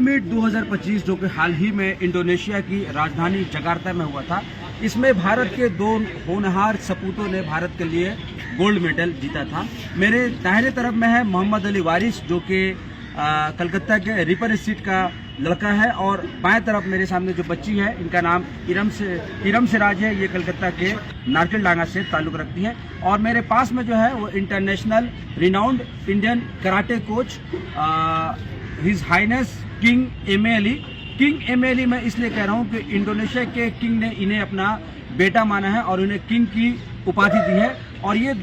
Meet 2025 जो कि हाल ही में इंडोनेशिया की राजधानी जकार्ता में हुआ था, इसमें भारत के 2 होनहार सपूतों ने भारत के लिए गोल्ड मेडल जीता था। मेरे दाहिने तरफ में है मोहम्मद अली वारिस, जो कि कलकत्ता के रिपर स्ट्रीट का लड़का है, और बाएं तरफ मेरे सामने जो बच्ची है, इनका नाम इरम सिराज है। ये कलकत्ता के नारकलडांगा से ताल्लुक़ रखती है। और मेरे पास में जो है वो international renowned Indian karate coach his highness king M Ali. King M Ali मैं इसलिए कह रहा हूँ कि इंडोनेशिया के किंग ने इन्हें अपना बेटा माना है और उन्हें किंग की उपाधि दी है। और ये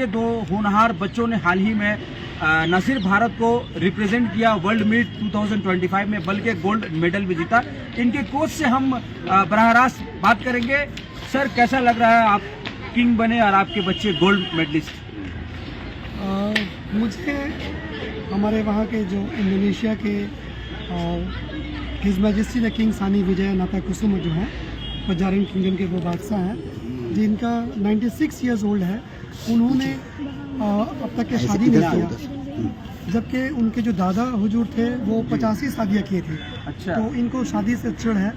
दो होनहार बच्चों ने हाल ही में न सिर्फ भारत को रिप्रेजेंट किया वर्ल्ड मीट 2025 में, बल्कि गोल्ड मेडल भी जीता। इनके कोच से हम बराह रास्त बात करेंगे। सर, कैसा लग रहा है आप किंग बने और आपके बच्चे गोल्ड मेडलिस्ट? मुझे हमारे वहाँ के जो इंडोनेशिया के हिज मैजेस्टी द किंग सानी विजय नाताकुसुम जो है पजारन किंगडम के वो बादशाह हैं, जिनका 96 ईयर्स ओल्ड है। उन्होंने अब तक के शादी नहीं किया, जबकि उनके जो दादा हुजूर थे वो 85 शादियाँ किए थे। अच्छा। तो इनको शादी से चिढ़ है,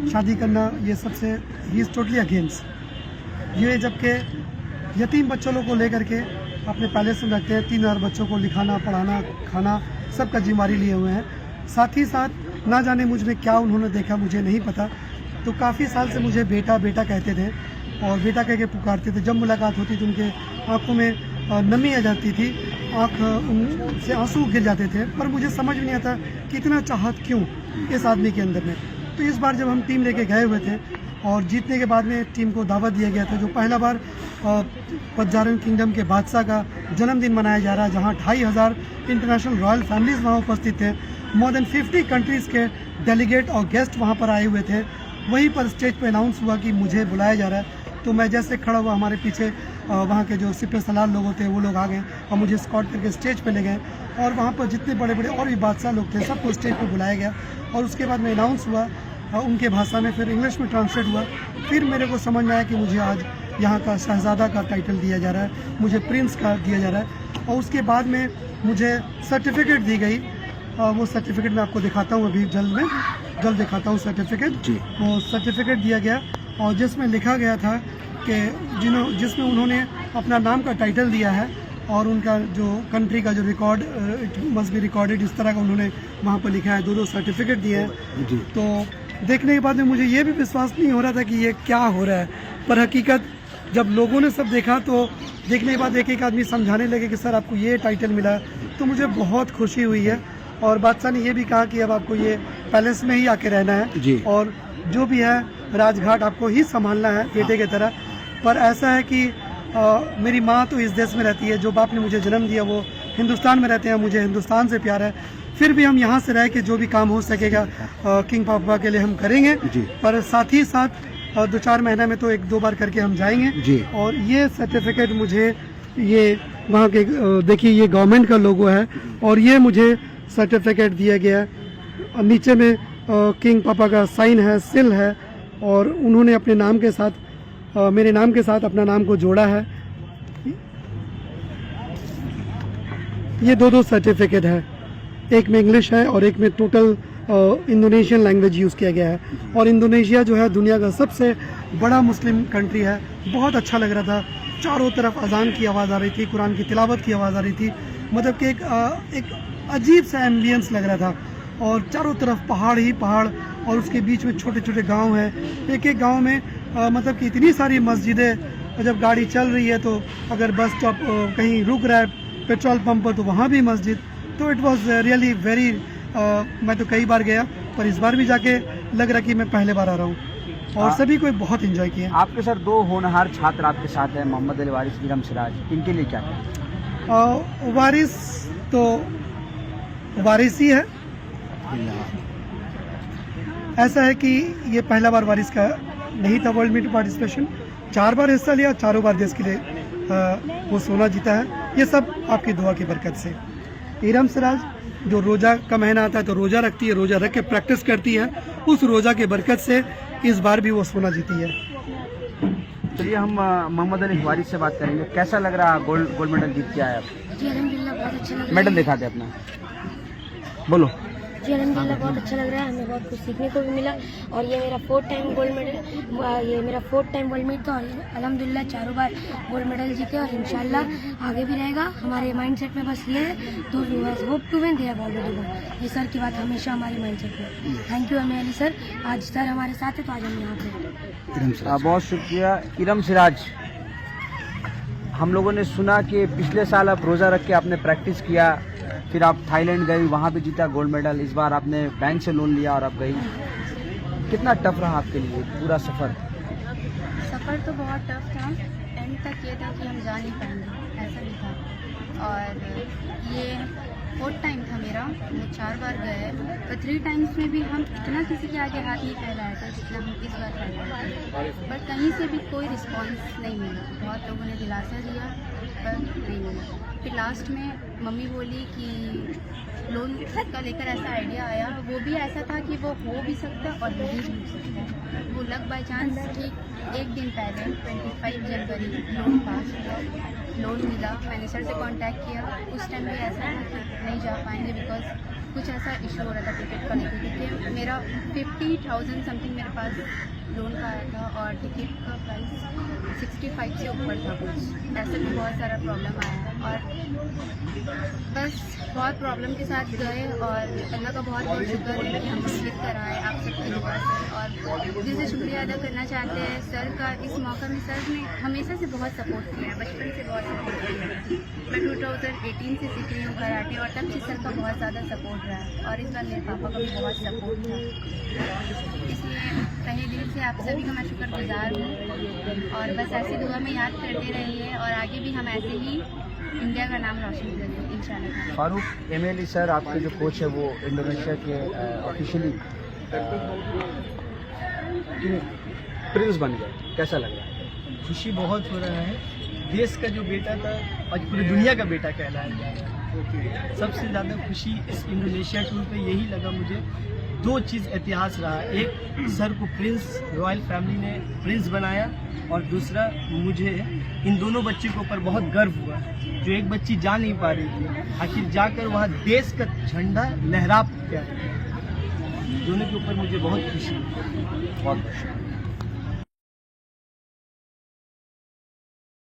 शादी करना ये सबसे ही इज़ टोटली अगेंस्ट ये। जबकि यतीम बच्चों को लेकर के अपने पैलेस में रखते हैं, 3000 बच्चों को लिखाना पढ़ाना खाना सबका जिम्मेदारी लिए हुए हैं। साथ ही साथ ना जाने मुझ में क्या उन्होंने देखा, मुझे नहीं पता। तो काफ़ी साल से मुझे बेटा बेटा कहते थे और बेटा कह के पुकारते थे। जब मुलाकात होती थी उनके आंखों में नमी आ जाती थी, आँख से आंसू गिर जाते थे, पर मुझे समझ में नहीं आता कि इतना चाहत क्यों इस आदमी के अंदर में। तो इस बार जब हम टीम लेके गए हुए थे और जीतने के बाद में टीम को दावत दिया गया था, जो पहला बार पजारन किंगडम के बादशाह का जन्मदिन मनाया जा रहा है, जहाँ 2500 इंटरनेशनल रॉयल फैमिलीज़ वहाँ उपस्थित थे। मोर देन 50 कंट्रीज़ के डेलीगेट और गेस्ट वहाँ पर आए हुए थे। वहीं पर स्टेज पे अनाउंस हुआ कि मुझे बुलाया जा रहा है। तो मैं जैसे खड़ा हुआ, हमारे पीछे वहाँ के जो सिपह सलार लोग होते हैं वो लोग आ गए और मुझे स्कॉट करके स्टेज पे ले गए। और वहाँ पर जितने बड़े बड़े और भी बादशाह लोग थे सबको स्टेज पे बुलाया गया। और उसके बाद में अनाउंस हुआ उनके भाषा में, फिर इंग्लिश में ट्रांसलेट हुआ। फिर मेरे को समझ में आया कि मुझे आज यहाँ का शहज़ादा का टाइटल दिया जा रहा है, मुझे प्रिंस का दिया जा रहा है। और उसके बाद में मुझे सर्टिफिकेट दी गई। वो सर्टिफिकेट मैं आपको दिखाता हूँ, अभी जल्द दिखाता हूँ सर्टिफिकेट। वो सर्टिफिकेट दिया गया और जिसमें लिखा गया था कि जिसमें उन्होंने अपना नाम का टाइटल दिया है और उनका जो कंट्री का जो record it must be recorded, इस तरह का उन्होंने वहाँ पर लिखा है। 2 सर्टिफिकेट दिए हैं। तो देखने के बाद में मुझे ये भी विश्वास नहीं हो रहा था कि ये क्या हो रहा है, पर हकीकत जब लोगों ने सब देखा तो देखने के बाद एक आदमी समझाने लगे कि सर आपको ये टाइटल मिला, तो मुझे बहुत खुशी हुई है। और बादशाह ने ये भी कहा कि अब आपको ये पैलेस में ही आके रहना है और जो भी है राजघाट आपको ही संभालना है बेटे की तरह। पर ऐसा है कि मेरी माँ तो इस देश में रहती है, जो बाप ने मुझे जन्म दिया वो हिंदुस्तान में रहते हैं, मुझे हिंदुस्तान से प्यार है। फिर भी हम यहाँ से रह के जो भी काम हो सकेगा किंग पापा के लिए हम करेंगे। पर साथ ही साथ 2-4 महीने में तो 1-2 बार करके हम जाएंगे। और ये सर्टिफिकेट मुझे ये वहाँ के देखिए ये गवर्नमेंट का लोगो है और ये मुझे सर्टिफिकेट दिया गया है। नीचे में किंग पापा का साइन है, सील है और उन्होंने अपने नाम के साथ मेरे नाम के साथ अपना नाम को जोड़ा है। ये 2 सर्टिफिकेट है, एक में इंग्लिश है और एक में टोटल इंडोनेशियन लैंग्वेज यूज़ किया गया है। और इंडोनेशिया जो है दुनिया का सबसे बड़ा मुस्लिम कंट्री है। बहुत अच्छा लग रहा था, चारों तरफ अजान की आवाज़ आ रही थी, कुरान की तिलावत की आवाज़ आ रही थी। मतलब कि एक अजीब सा एम्बियंस लग रहा था और चारों तरफ पहाड़ ही पहाड़ और उसके बीच में छोटे छोटे गांव हैं। एक गांव में मतलब कि इतनी सारी मस्जिदें, जब गाड़ी चल रही है तो अगर बस स्टॉप कहीं रुक रहा है पेट्रोल पंप पर तो वहाँ भी मस्जिद। तो इट वाज रियली वेरी मैं तो कई बार गया पर इस बार भी जाके लग रहा कि मैं पहले बार आ रहा हूँ और सभी को बहुत एंजॉय किया। आपके सर 2 होनहार छात्र आपके साथ हैं, मोहम्मद अली वारिस, इरम सिराज, इनके लिए क्या है? वारिस तो वारिस ही है। ऐसा है कि ये पहला बार वारिस का नहीं था वर्ल्ड मीट पार्टिसिपेशन, 4 बार हिस्सा लिया, चारों बार देश के लिए वो सोना जीता है। ये सब आपकी दुआ की बरकत से। इरम सिराज जो रोज़ा का महीना आता है तो रोज़ा रखती है, रोज़ा रख के प्रैक्टिस करती है, उस रोज़ा की बरकत से इस बार भी वो सोना जीती है। चलिए हम मोहम्मद अली वारिस से बात करेंगे। कैसा लग रहा है गोल्ड मेडल जीत के आए आप? जी अल्हम्दुलिल्लाह बहुत अच्छा लग रहा है। मेडल दिखाते अपना, बोलो। जी अल्हम्दुलिल्लाह बहुत अच्छा लग रहा है, हमें बहुत कुछ सीखने को भी मिला। और ये मेरा 4th टाइम गोल्ड मेडल, ये मेरा 4th टाइम वर्ल्ड मीट था और अल्हम्दुलिल्लाह चारों बार गोल्ड मेडल जीते और इंशाल्लाह आगे भी रहेगा। हमारे माइंडसेट में बस ये है, दो viewers hope to win, they have already won. ये सर की बात हमेशा हमारे माइंडसेट में। थैंक यू अली सर, आज सर हमारे साथ है तो आज हम यहाँ पे। बहुत शुक्रिया इरम सिराज। हम लोगों ने सुना कि पिछले साल आप रोज़ा रख के आपने प्रैक्टिस किया, फिर आप थाईलैंड गई, वहाँ भी जीता गोल्ड मेडल। इस बार आपने बैंक से लोन लिया और आप गई। कितना टफ रहा आपके लिए पूरा सफ़र? सफ़र तो बहुत टफ था। एंड तक ये था कि हम जा नहीं पाएंगे, ऐसा भी था। और ये 4th टाइम था मेरा, वो 4 बार गए, पर 3 टाइम्स में भी हम इतना किसी के आगे हाथ नहीं फैलाया था जितना हम इस बार फैलाए। बट कहीं से भी कोई रिस्पांस नहीं मिला। बहुत लोगों ने दिलासा दिया पर नहीं मिला। फिर लास्ट में मम्मी बोली कि लोन का लेकर ऐसा आइडिया आया, वो भी ऐसा था कि वो हो भी सकता और नहीं भी हो सकता। वो लक बाय चांस ठीक एक दिन पहले 25 जनवरी लोन पास हुआ, लोन मिला। मैंने सर से कांटेक्ट किया, उस टाइम भी ऐसा था कि नहीं जा पाएंगे बिकॉज कुछ ऐसा इशू हो रहा था टिकट का लेकर, क्योंकि मेरा 50,000 समथिंग मेरे पास लोन का आया था और टिकट का प्राइस 65 से ऊपर था कुछ। ऐसा भी बहुत सारा प्रॉब्लम आया और बस बहुत प्रॉब्लम के साथ गए। और अल्लाह का बहुत बहुत शुक्र है कि हम जीत कर आए आप सबकी दुआ से। और दिल से शुक्रिया अदा करना चाहते हैं सर का। इस मौका में सर ने हमेशा से बहुत सपोर्ट किया है, बचपन से बहुत सपोर्ट किया है। मैं 2018 से सीख रही हूँ कराटे और तब से सर का बहुत ज़्यादा सपोर्ट रहा है। और इस बार मेरे पापा का भी बहुत सपोर्ट था, इसलिए तहे दिल से आप सभी का मैं शुक्रगुजार हूँ। और बस ऐसी दुआ में याद करते रहिए और आगे भी हम ऐसे ही इंडिया का नाम रोशन करेंगे इंशाल्लाह। फारूक एमएलई सर, आपके जो कोच है वो इंडोनेशिया के ऑफिशियली प्रिंस बन गए, कैसा लग रहा है? खुशी बहुत हो रहा है। देश का जो बेटा था आज पूरी दुनिया का बेटा कहलाया जा रहा है। सबसे ज़्यादा खुशी इस इंडोनेशिया टूर पे यही लगा मुझे। 2 चीज़ इतिहास रहा, एक सर को प्रिंस, रॉयल फैमिली ने प्रिंस बनाया, और दूसरा मुझे इन दोनों बच्चों के ऊपर बहुत गर्व हुआ। जो एक बच्ची जा नहीं पा रही थी, आखिर जाकर वहाँ देश का झंडा लहरा गया। दोनों के ऊपर मुझे बहुत खुशी है। बहुत